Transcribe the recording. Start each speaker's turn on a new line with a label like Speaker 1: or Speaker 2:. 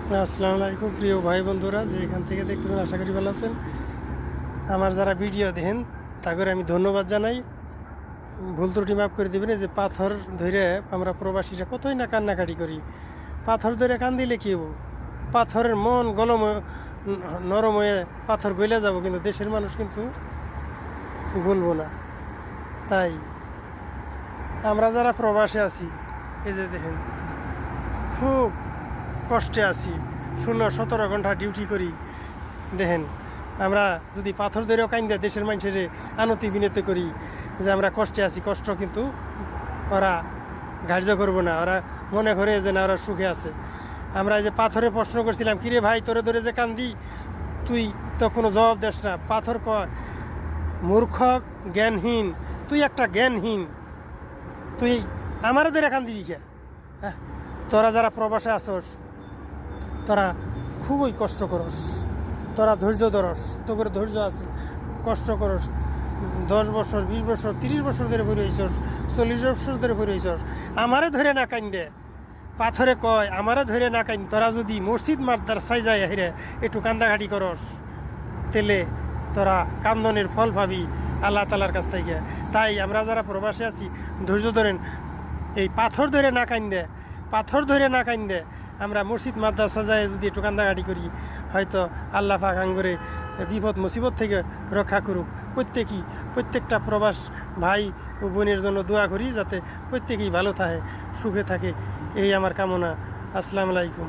Speaker 1: আসসালামু আলাইকুম প্রিয় ভাই বন্ধুরা, যে এখান থেকে দেখতেছেন আশা করি ভালো আছেন। আমার যারা ভিডিও দেখেন তাদের আমি ধন্যবাদ জানাই। ভুল ত্রুটি মাফ করে দেবেন। যে পাথর ধরে আমরা প্রবাসীরা কতই না কান্নাকাটি করি। পাথর ধরে কান দিলে কী হবো? পাথরের মন গলম নরম হয়ে পাথর গলে যাব, কিন্তু দেশের মানুষ কিন্তু গলবো না। তাই আমরা যারা প্রবাসে আছি, এই যে দেখেন খুব কষ্টে আছি, 16-17 ঘন্টা ডিউটি করি। দেখেন আমরা যদি পাথর ধরেও কাইন্দা দেশের মানুষের আনতি বিনতি করি যে আমরা কষ্টে আছি, কষ্ট কিন্তু ওরা গ্রাহ্য করবো না। ওরা মনে করে যে না, ওরা সুখে আছে। আমরা এই যে পাথরে প্রশ্ন করছিলাম, কিরে ভাই তোরে ধরে যে কান্দি, তুই তো কোনো জবাব দেস না। পাথর কয়, মূর্খ জ্ঞানহীন, তুই একটা জ্ঞানহীন, তুই আমারও ধরে কান্দিবি কে? হ্যাঁ, তোরা যারা প্রবাসে আসস তোরা খুবই কষ্ট করস, তোরা ধৈর্য ধরস, তোর ধৈর্য আছে, কষ্ট করস। 10 বছর 20 বছর 30 বছর ধরে ভরে হইছস, 40 বছর ধরে ভরে হইছস। আমারে ধরে না কান্দে, পাথরে কয় আমারে ধরে না কান্দ। তোরা যদি মসজিদ মাদ্রাসায় যায় হেরে একটু কান্দাঘাটি করস, তেলে তোরা কান্দনের ফল পাবি আল্লাহ তালার কাছ থেকে। তাই আমরা যারা প্রবাসে আছি ধৈর্য ধরেন। এই পাথর ধরে না কান্দে, পাথর ধরে না কান্দে আমরা মসজিদ মাদ্রাসা যায় যদি একটু কান্দাঘাটি করি, হয়তো আল্লাহ পাক আঙ্গরে বিপদ মুসিবত থেকে রক্ষা করুক। প্রত্যেকটা প্রবাস ভাই ও বোনের জন্য দোয়া করি, যাতে প্রত্যেকেই ভালো থাকে, সুখে থাকে, এই আমার কামনা। আসসালামু আলাইকুম।